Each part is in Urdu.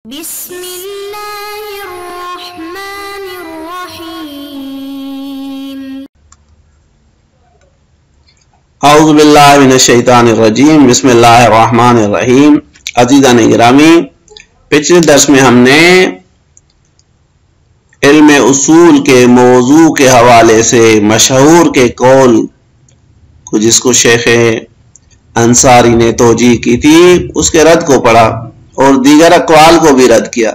بسم اللہ الرحمن الرحیم اعوذ باللہ من الشیطان الرجیم بسم اللہ الرحمن الرحیم۔ عزیزان گرامی، پچھلے درس میں ہم نے علم اصول کے موضوع کے حوالے سے مشہور کے قول کو، جس کو شیخ انصاری نے توجیہ کی تھی، اس کے رد کو پڑھا اور دیگر اقوال کو بھی رد کیا۔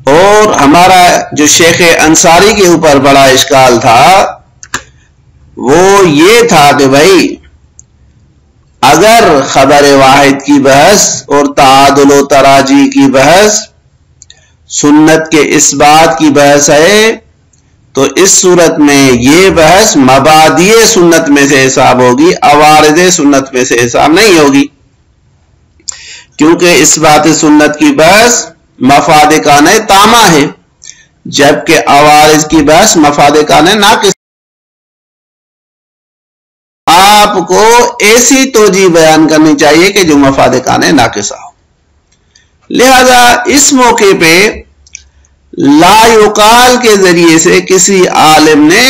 اور ہمارا جو شیخ انصاری کے اوپر بڑا اشکال تھا وہ یہ تھا کہ بھائی اگر خبر واحد کی بحث اور تعادل و تراجی کی بحث سنت کے اس بات کی بحث ہے تو اس صورت میں یہ بحث مبادئ سنت میں سے حساب ہوگی، عوارض سنت میں سے حساب نہیں ہوگی، کیونکہ اس بات سنت کی بحث مفاد کانہ تامہ ہے، جبکہ عوارض کی بحث مفاد کانہ ناقص۔ آپ کو ایسی توجیہ بیان کرنی چاہیے کہ جو مفاد کانہ ناقصہ ہو۔ لہذا اس موقع پہ لا یقال کے ذریعے سے کسی عالم نے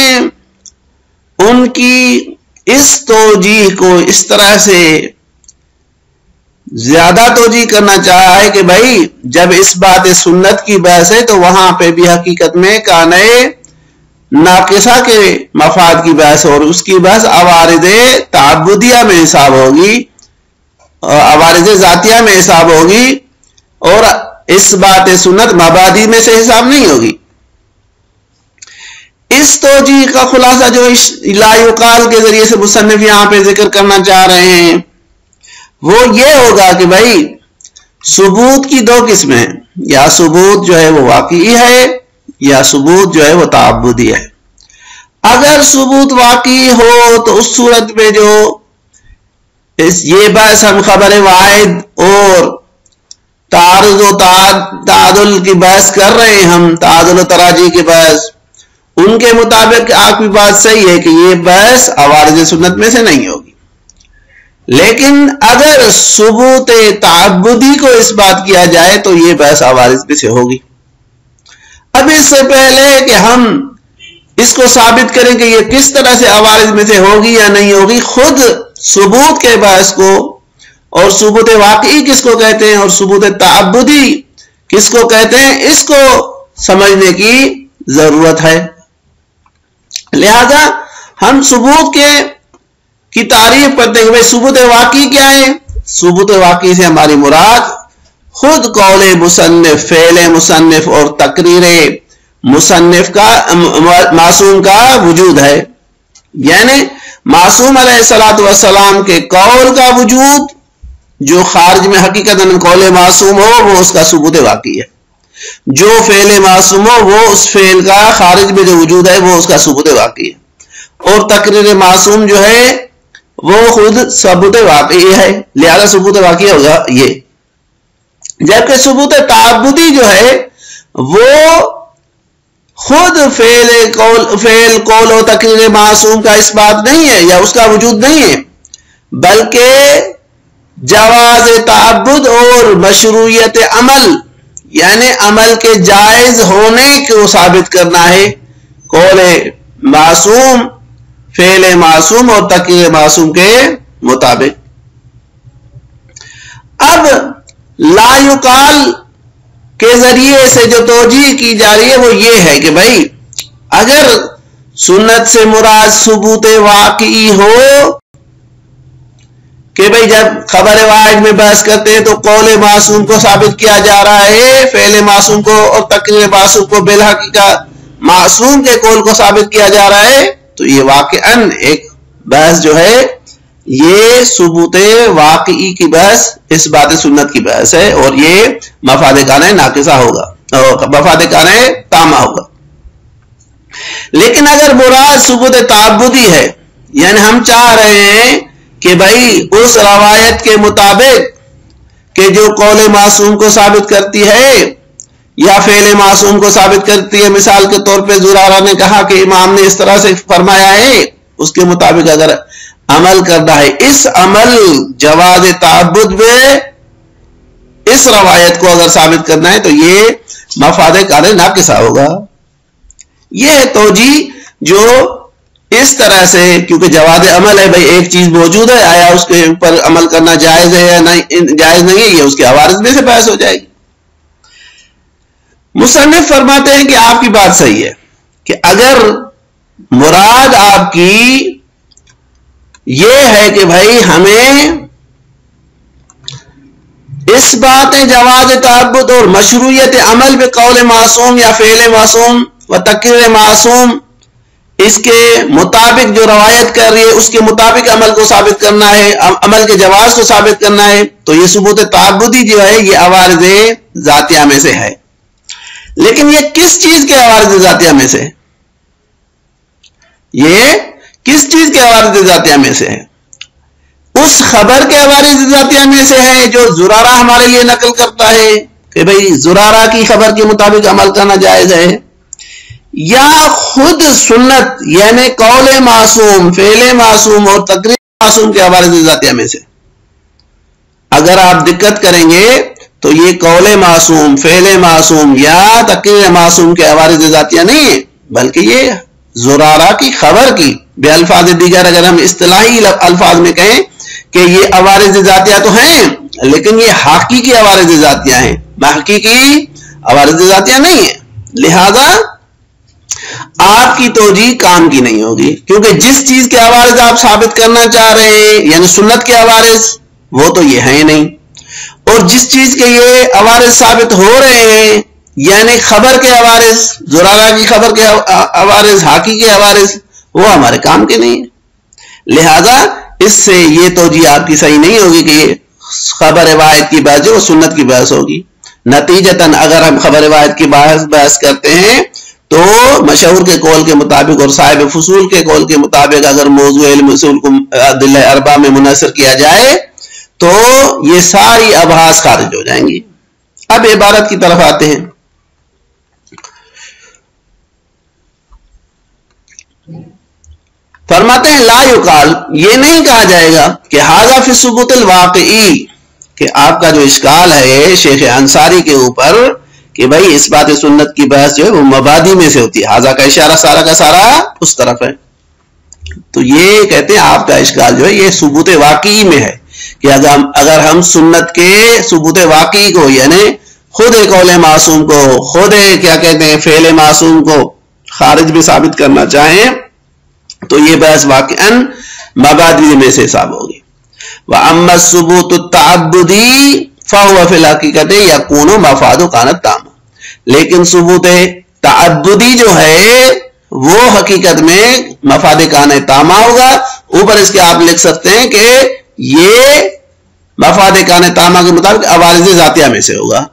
ان کی اس توجیہ کو اس طرح سے زیادہ توجیہ کرنا چاہا ہے کہ بھائی جب اس بات سنت کی بحث ہے تو وہاں پہ بھی حقیقت میں کانہ ناقصہ کے مفاد کی بحث اور اس کی بحث عوارض تعبدیہ میں حساب ہوگی، عوارض ذاتیہ میں حساب ہوگی، اور اس بات سنت مبادی میں سے حساب نہیں ہوگی۔ اس توجیہ کا خلاصہ جو لا یقال کے ذریعے سے مصنف یہاں پہ ذکر کرنا چاہ رہے ہیں وہ یہ ہوگا کہ بھائی ثبوت کی دو قسمیں ہیں، یا ثبوت جو ہے وہ واقعی ہے یا ثبوت جو ہے وہ تعبدی ہے۔ اگر ثبوت واقعی ہو تو اس صورت میں جو یہ بحث ہم خبر واحد اور تعارض و تعادل کی بحث کر رہے ہیں، ہم تعادل و تراجی کی بحث، ان کے مطابق آپ کی بات صحیح ہے کہ یہ بحث عوارض سنت میں سے نہیں ہوگی، لیکن اگر ثبوت تعبدی کو اس بات کیا جائے تو یہ بحث عوارض میں سے ہوگی۔ اب اس سے پہلے کہ ہم اس کو ثابت کریں کہ یہ کس طرح سے عوارض میں سے ہوگی یا نہیں ہوگی، خود ثبوت کے بحث کو اور ثبوت واقعی کس کو کہتے ہیں اور ثبوت تعبدی کس کو کہتے ہیں اس کو سمجھنے کی ضرورت ہے۔ لہذا ہم ثبوت کی تعریف کرتے ہیں کہ ثبوت واقعی کیا ہے۔ ثبوت واقعی سے ہماری مراد خود قول مصنف، فعل مصنف اور تقریر مصنف کا معصوم کا وجود ہے، یعنی معصوم علیہ السلام کے قول کا وجود جو خارج میں حقیقت قول معصوم ہو وہ اس کا ثبوت واقعی ہے، جو فعل معصوم ہو وہ اس فعل کا خارج میں جو وجود ہے وہ اس کا ثبوت واقعی ہے، اور تقریر معصوم جو ہے وہ خود ثبوت واقعی ہے، لہذا ثبوت واقعی ہوگا یہ۔ جبکہ ثبوت تعبدی جو ہے وہ خود فعل قول و تقریر معصوم کا اس بات نہیں ہے یا اس کا وجود نہیں ہے، بلکہ جواز تعبد اور مشروعیت عمل، یعنی عمل کے جائز ہونے کو ثابت کرنا ہے قول معصوم، فعل معصوم اور تقریر معصوم کے مطابق۔ اب لا یقال کے ذریعے سے جو توجیہ کی جا رہی ہے وہ یہ ہے کہ بھائی اگر سنت سے مراد ثبوت واقعی ہو کہ بھائی جب خبر واحد میں بحث کرتے ہیں تو قول معصوم کو ثابت کیا جا رہا ہے، فعل معصوم کو اور تقریر معصوم کو بالحقیقت معصوم کے قول کو ثابت کیا جا رہا ہے، تو یہ واقعاً ایک بحث جو ہے یہ ثبوت واقعی کی بحث اس بات سنت کی بحث ہے، اور یہ مفاد کانہ ناقصہ ہوگا اور مفاد کانہ تامہ ہوگا۔ لیکن اگر مراد ثبوت تعبدی ہے، یعنی ہم چاہ رہے ہیں کہ بھائی اس روایت کے مطابق کہ جو قول معصوم کو ثابت کرتی ہے یا فعل معصوم کو ثابت کرتی ہے، مثال کے طور پہ زرارہ نے کہا کہ امام نے اس طرح سے فرمایا ہے، اس کے مطابق اگر عمل کرنا ہے، اس عمل جواز تعبد میں اس روایت کو اگر ثابت کرنا ہے تو یہ مفاد کان ناقصہ ہوگا. یہ ہے توجیہ جو اس طرح سے، کیونکہ جواز عمل ہے، بھائی ایک چیز موجود ہے، آیا اس کے اوپر عمل کرنا جائز ہے یا نہیں جائز نہیں ہے، یہ اس کے عوارض میں سے بحث ہو جائے گی. مصنف فرماتے ہیں کہ آپ کی بات صحیح ہے کہ اگر مراد آپ کی یہ ہے کہ بھائی ہمیں اس بات جواز تعبد اور مشروعیت عمل بقول معصوم یا فعل معصوم و تقریر معصوم، اس کے مطابق جو روایت کر رہی ہے اس کے مطابق عمل کو ثابت کرنا ہے، عمل کے جواز کو ثابت کرنا ہے، تو یہ ثبوت تعبدی جو ہے یہ عوارض ذاتیہ میں سے ہے. لیکن یہ کس چیز کے عوارض ذاتیہ میں سے؟ یہ کس چیز کے عوارض ذاتیہ میں سے ہے؟ اس خبر کے عوارض ذاتیہ میں سے ہے جو زرارہ ہمارے لیے نقل کرتا ہے کہ بھئی زرارہ کی خبر کے مطابق عمل کرنا جائز ہے، یا خود سنت یعنی قول معصوم، فعل معصوم اور تقریر معصوم کے عوارض ذاتیہ میں سے؟ اگر آپ دقت کریں گے تو یہ قول معصوم، فعل معصوم یا تقریر معصوم کے عوارض ذاتیہ نہیں ہے، بلکہ یہ زرارہ کی خبر کی، بے الفاظ دیگر اگر ہم اصطلاحی الفاظ میں کہیں کہ یہ عوارض ذاتیہ تو ہیں لیکن یہ حقیقی عوارض ذاتیہ ہیں، حقیقی عوارض ذاتیہ نہیں ہے. لہذا آپ کی توجیہ کام کی نہیں ہوگی، کیونکہ جس چیز کے عوارض آپ ثابت کرنا چاہ رہے ہیں یعنی سنت کے عوارض وہ تو یہ ہیں نہیں، اور جس چیز کے یہ عوارض ثابت ہو رہے ہیں یعنی خبر کے عوارض، زرارہ کی خبر کے عوارض، حقیقی کے عوارض، وہ ہمارے کام کے نہیں ہیں. لہذا اس سے یہ توجیہ آپ کی صحیح نہیں ہوگی کہ یہ خبر واحد کی بحث جو وہ سنت کی بحث ہوگی. نتیجتاً اگر ہم خبر واحد کی بحث کرتے ہیں تو مشہور کے قول کے مطابق اور صاحب فصول کے قول کے مطابق اگر موضوع علم اصول کو ادلہ اربعہ میں منحصر کیا جائے تو یہ ساری ابحاث خارج ہو جائیں گی. اب عبارت کی طرف آتے ہیں. فرماتے ہیں لا یقال، یہ نہیں کہا جائے گا کہ ھذا فی الثبوت الواقعی، کہ آپ کا جو اشکال ہے شیخ انصاری کے اوپر کہ بھائی اس بات سنت کی بحث جو ہے وہ مبادی میں سے ہوتی ہے، ھذا کا اشارہ سارا کا سارا اس طرف ہے. تو یہ کہتے ہیں آپ کا اشکال جو ہے یہ ثبوت واقعی میں ہے کہ اگر ہم سنت کے ثبوت واقعی کو یعنی خود قول معصوم کو، خود کیا کہتے ہیں فعل معصوم کو خارج میں ثابت کرنا چاہیں تو یہ بحث واقعاً مبادی میں سے حساب ہوگی. وَأَمَّا الثُّبُوتُ التَّعَبُّدِي فَهُوَ فِي الْحَقِيقَةِ يَكُونُ مَفَادُ كَانَ تَامًا، لیکن ثبوت تعبدی جو ہے وہ حقیقت میں مفاد کان تامہ ہوگا. اوپر اس کے آپ لکھ سکتے ہیں کہ یہ مفاد کان تامہ کے مطابق عوارض ذاتیہ میں سے ہوگا.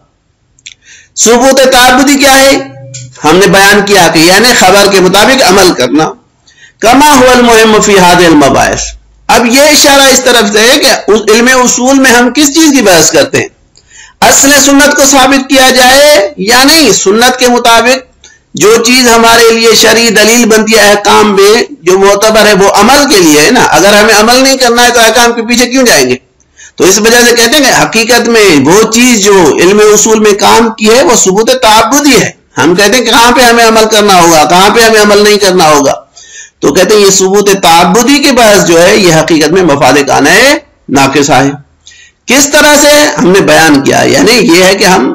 ثبوت تعبدی کیا ہے؟ ہم نے بیان کیا کہ یعنی خبر کے مطابق عمل کرنا. کما هو المهم فی هذه المباحث، اب یہ اشارہ اس طرف سے ہے کہ علم اصول میں ہم کس چیز کی بحث کرتے ہیں، اصل سنت کو ثابت کیا جائے یا نہیں، سنت کے مطابق جو چیز ہمارے لیے شرعی دلیل بنتی ہے احکام میں جو معتبر ہے وہ عمل کے لیے ہے نا. اگر ہمیں عمل نہیں کرنا ہے تو احکام کے پیچھے کیوں جائیں گے؟ تو اس وجہ سے کہتے ہیں کہ حقیقت میں وہ چیز جو علم اصول میں کام کی ہے وہ ثبوت تعبدی ہے. ہم کہتے ہیں کہ کہاں پہ ہمیں عمل کرنا ہوگا، کہاں پہ ہمیں عمل نہیں کرنا ہوگا، تو کہتے ہیں یہ ثبوت تعبدی کے بحث جو ہے یہ حقیقت میں مفاد کان ناقصہ ہے. کس طرح سے ہم نے بیان کیا، یعنی یہ ہے کہ ہم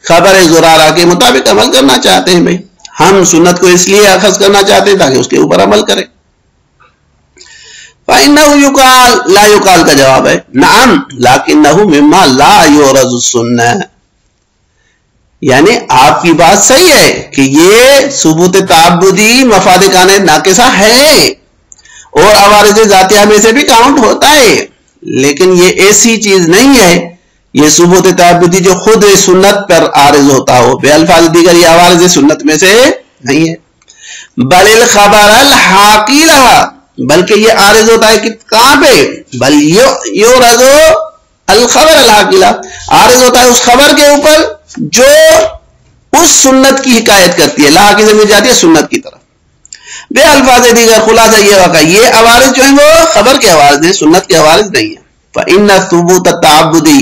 خبر زرارہ کے مطابق عمل کرنا چاہتے ہیں. بھائی ہم سنت کو اس لیے اخذ کرنا چاہتے ہیں تاکہ اس کے اوپر عمل کریں. فَإِنَّهُ يُقَالُ لا يُقال کا جواب ہے نعم لَكِنَّهُ مِمَّا لَا يُعْرَضُ السُّنَّةِ، یعنی آپ کی بات صحیح ہے کہ یہ ثبوت تعبدی مفاد کان ناقصہ ہے اور عوارض ذاتیہ میں سے بھی کاؤنٹ ہوتا ہے، لیکن یہ ایسی چیز نہیں ہے یہ ثبوت تعبدی جو خود سنت پر عارض ہوتا ہو. بے الفاظ دیگر یہ عوارض سنت میں سے نہیں ہے. بل الخبر الحاقی لہا، بلکہ یہ عارض ہوتا ہے کہ کہاں پہ، بل یعرض الخبر الحاقی لہا، عارض ہوتا ہے اس خبر کے اوپر جو اس سنت کی حکایت کرتی ہے. لا کی ضمیر جاتی ہے سنت کی طرف. بے الفاظ دیگر خلاصہ یہ واقعہ یہ عوارض جو ہیں وہ خبر کے عوارض ہیں، سنت کے عوارض نہیں ہیں. فإن ثبوت التعبدی،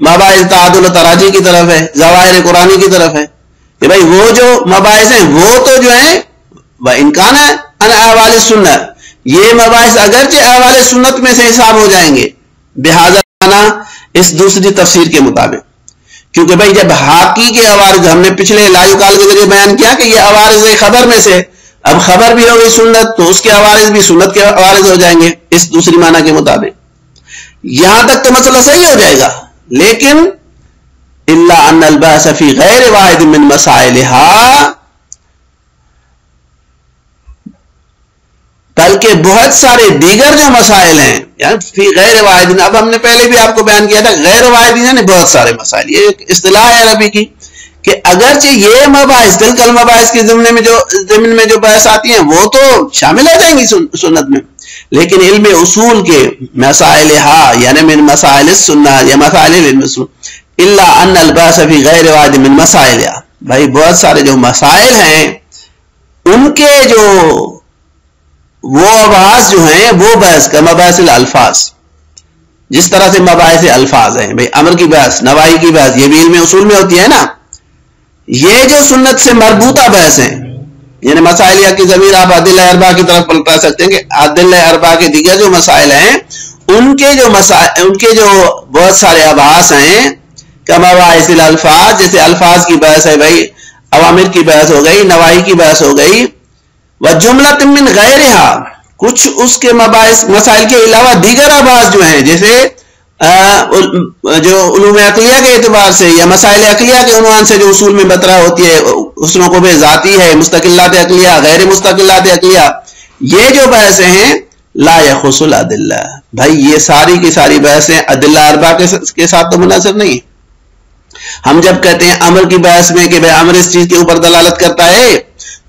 مباحث تعادل و تراجی کی طرف ہے، ظواہر قرآنی کی طرف ہے کہ بھائی وہ جو مباحث ہیں وہ تو جو ہیں وَإِنْ كَانَ عَنْ أَحْوَالِ السُّنَّةِ، یہ مباحث اگرچہ احوال سنت میں سے حساب ہو جائیں گے، بہذا اس دوسری تفسیر کے مطابق، کیونکہ بھائی جب حاکی کے عوارض ہم نے پچھلے لا یقال کے ذریعے بیان کیا کہ یہ عوارض خبر میں سے، اب خبر بھی ہوگی سنت تو اس کے عوارض بھی سنت کے عوارض ہو جائیں گے اس دوسری معنی کے مطابق، یہاں تک تو مسئلہ صحیح ہو جائے گا، لیکن الا ان الباس فی غیر واحد من مسائلها، بلکہ بہت سارے دیگر جو مسائل ہیں، یعنی فی غیر واحد، اب ہم نے پہلے بھی آپ کو بیان کیا تھا غیر واحد یعنی بہت سارے مسائل، یہ ایک اصطلاح ہے عربی کی کہ اگرچہ یہ مباحث تلک المباحث کے ضمن میں جو بحث آتی ہیں وہ تو شامل ہو جائیں گی سنت میں، لیکن علم اصول کے مسائلها یعنی من مسائل السنہ یا مسائل علم اصول، الا ان الباس فی غیر واحد من مسائلها، بھائی بہت سارے جو مسائل ہیں ان کے جو وہ ابحاث جو ہیں وہ بحث کا مباحث الالفاظ، جس طرح سے مباحث الفاظ ہیں، بھائی امر کی بحث، نواہی کی بحث، یہ بھی علم اصول میں ہوتی ہے نا، یہ جو سنت سے مربوطہ بحث ہیں، یعنی مسائل کی ضمیر آپ ادلہ اربعہ کی طرف پلٹا سکتے ہیں کہ ادلہ اربعہ کے دیگر جو مسائل ہیں ان کے جو بہت سارے ابحاث ہیں کمباحث الالفاظ، جیسے الفاظ کی بحث ہے، بھائی اوامر کی بحث ہو گئی، نواہی کی بحث ہو گئی، وجملۃ من غیرها، کچھ اس کے مباحث مسائل کے علاوہ دیگر ابحاث جو ہیں، جیسے جو علوم عقلیہ کے اعتبار سے یا مسائل عقلیہ کے عنوان سے جو اصول میں بطرح ہوتی ہے، حسن و قبح ذاتی ہے، مستقلات عقلیہ، غیر مستقلات عقلیہ، یہ جو بحثیں ہیں لا یخص الادلہ، بھائی یہ ساری کی ساری بحثیں ادلہ اربعہ کے ساتھ تو منحصر نہیں ہے۔ ہم جب کہتے ہیں امر کی بحث میں کہ بھائی امر اس چیز کے اوپر دلالت کرتا ہے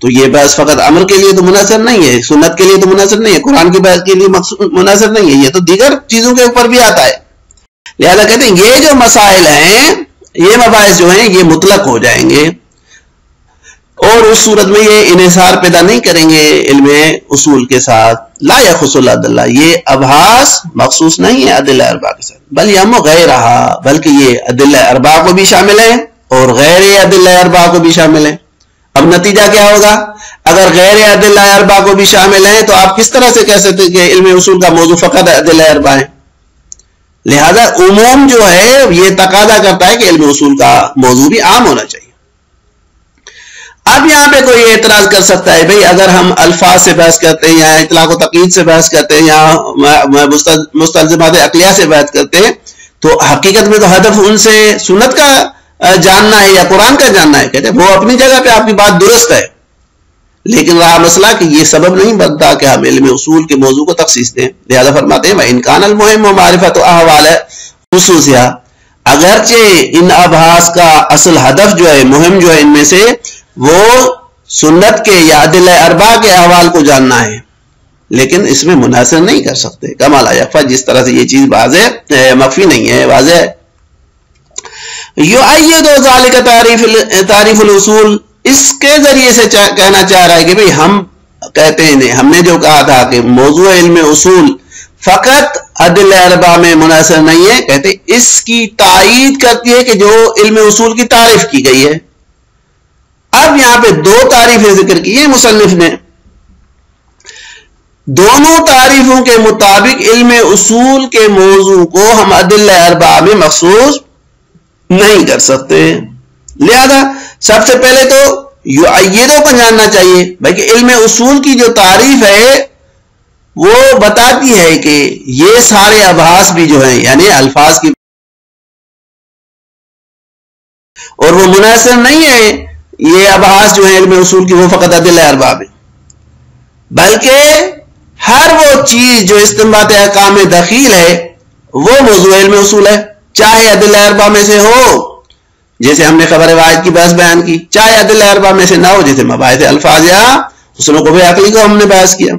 تو یہ بحث فقط امر کے لیے تو منحصر نہیں ہے، سنت کے لیے تو منحصر نہیں ہے، قرآن کی بحث کے لیے منحصر نہیں ہے، یہ تو دیگر چیزوں کے اوپر بھی آتا ہے، لہذا کہتے ہیں یہ جو مسائل ہیں، یہ مباحث جو ہیں یہ مطلق ہو جائیں گے، اور اس صورت میں یہ انحصار پیدا نہیں کریں گے علم اصول کے ساتھ، لا یخص الادلہ، یہ ابحاث مخصوص نہیں ہے ادلہ اربعہ کے ساتھ، بل یم غیرہا، بلکہ یہ ادلہ اربعہ کو بھی شامل ہیں اور غیر ادلہ اربعہ کو بھی شامل ہیں۔ اب نتیجہ کیا ہوگا؟ اگر غیر ادلہ اربعہ کو بھی شامل ہیں تو آپ کس طرح سے کہہ سکتے ہیں کہ علم اصول کا موضوع فقط ادلہ اربعہ ہے؟ لہذا عموم جو ہے یہ تقاضا کرتا ہے کہ علم اصول کا موضوع بھی عام ہونا چاہیے۔ اب یہاں پہ کوئی اعتراض کر سکتا ہے بھئی اگر ہم الفاظ سے بحث کرتے ہیں یا اطلاق و تقیید سے بحث کرتے ہیں یا مستلزمات عقلیہ سے بحث کرتے ہیں تو حقیقت میں تو ہدف ان سے سنت کا جاننا ہے یا قرآن کا جاننا ہے، کہتے ہیں وہ اپنی جگہ پہ آپ کی بات درست ہے، لیکن رہا مسئلہ کہ یہ سبب نہیں بنتا کہ ہم علم اصول کے موضوع کو تخصیص دیں، لہذا فرماتے ہیں وَإِنْ كَانَ الْمُهِمُّ مَعْرِفَةُ أَحْوَالِ خُصُوصِهَا، اگرچہ ان ابحاث کا اصل ہدف جو ہے، مہم جو ہے ان میں سے وہ سنت کے یا ادلہ اربعہ کے احوال کو جاننا ہے، لیکن اس میں منحصر نہیں کر سکتے، کما لا یخفی، جس طرح سے یہ چیز واضح مخفی نہیں ہے، واضح ہے۔ یؤید ذالک تعریف الاصول، اس کے ذریعے سے کہنا چاہ رہا ہے کہ بھئی ہم کہتے ہیں، ہم نے جو کہا تھا کہ موضوع علم اصول فقط ادلہ اربعہ میں منحصر نہیں ہے، کہتے اس کی تائید کرتی ہے کہ جو علم اصول کی تعریف کی گئی ہے۔ اب یہاں پہ دو تعریفیں ذکر کی ہیں مصنف نے، دونوں تعریفوں کے مطابق علم اصول کے موضوع کو ہم ادلہ اربعہ میں مخصوص نہیں کر سکتے، لہذا سب سے پہلے تو یؤیدوں کو جاننا چاہیے بھائی کہ علم اصول کی جو تعریف ہے وہ بتاتی ہے کہ یہ سارے ابحاث بھی جو ہیں یعنی الفاظ کی، اور وہ منحصر نہیں ہے یہ ابحاث جو ہیں علم اصول کی وہ فقط ادلہ اربعہ میں، بلکہ ہر وہ چیز جو استنباط احکام میں دخیل ہے وہ موضوع علم اصول ہے، چاہے ادلہ اربعہ میں سے ہو جیسے ہم نے خبر واحد کی بحث بیان کی، چاہے ادلہ اربعہ میں سے نہ ہو جیسے مباحث الفاظ یا حسن و قبح عقلی کو ہم نے بحث کیا۔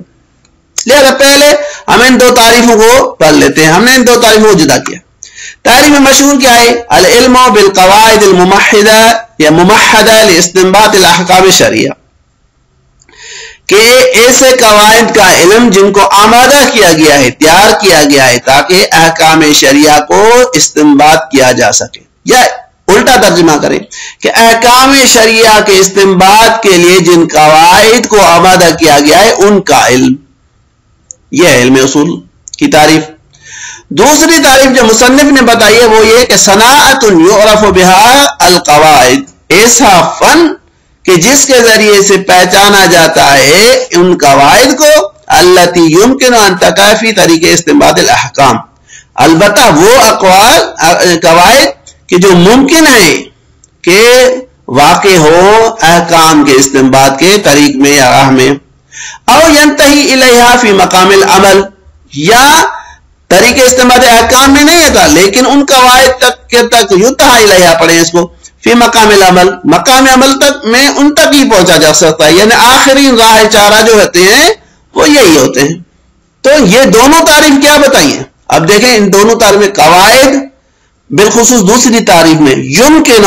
لہذا پہلے ہم ان دو تعریفوں کو پڑھ لیتے ہیں، ہم نے ان دو تعریفوں کو جدا کیا۔ تعریف مشہور کیا ہے؟ العلم بالقواعد الممحدہ یا ممحدہ لاستنباط الاحکام الشرعیہ، کہ ایسے قواعد کا علم جن کو آمادہ کیا گیا ہے، تیار کیا گیا ہے تاکہ احکام شریعہ کو استنباط کیا جا سکے، یا الٹا ترجمہ کریں کہ احکام شریعہ کے استنباط کے لیے جن قواعد کو آمادہ کیا گیا ہے ان کا علم، یہ ہے علم اصول کی تعریف۔ دوسری تعریف جو مصنف نے بتائی ہے وہ یہ کہ صناعت یعرف بها القواعد، ایسا فن کہ جس کے ذریعے سے پہچانا جاتا ہے ان قواعد کو، التی یمکن ان تقع فی طریق استنباط الاحکام، البتہ وہ قواعد کہ جو ممکن ہے کہ واقع ہو احکام کے استنباط کے طریق میں یا راہ میں، او ینتہی الیہا فی مقام العمل، یا طریق استنباط احکام میں نہیں ہوتا لیکن ان قواعد تک یتہا الیہا پڑھیں اس کو، فی مقام العمل، مقام عمل تک میں ان تک ہی پہنچا جا سکتا ہے، یعنی آخری راہ چارہ جو ہوتے ہیں وہ یہی ہوتے ہیں۔ تو یہ دونوں تعریف کیا بتائیے؟ اب دیکھیں ان دونوں تعریف میں قواعد بالخصوص دوسری تعریف میں یمکن،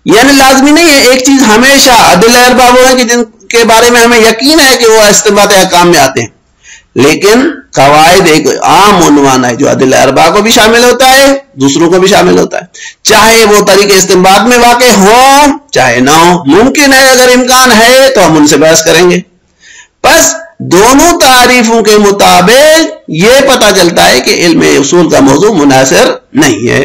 یعنی لازمی نہیں ہے ایک چیز ہمیشہ ادلہ ارباب وہ ہے کہ جن کے بارے میں ہمیں یقین ہے کہ وہ استنباط احکام میں آتے ہیں، لیکن قواعد ایک عام عنوان ہے جو ادلہ اربع کو بھی شامل ہوتا ہے، دوسروں کو بھی شامل ہوتا ہے، چاہے وہ طریق استنباط میں واقع ہو چاہے نہ ہو، ممکن ہے اگر امکان ہے تو ہم ان سے بحث کریں گے۔ بس دونوں تعریفوں کے مطابق یہ پتہ چلتا ہے کہ علم اصول کا موضوع منحصر نہیں ہے۔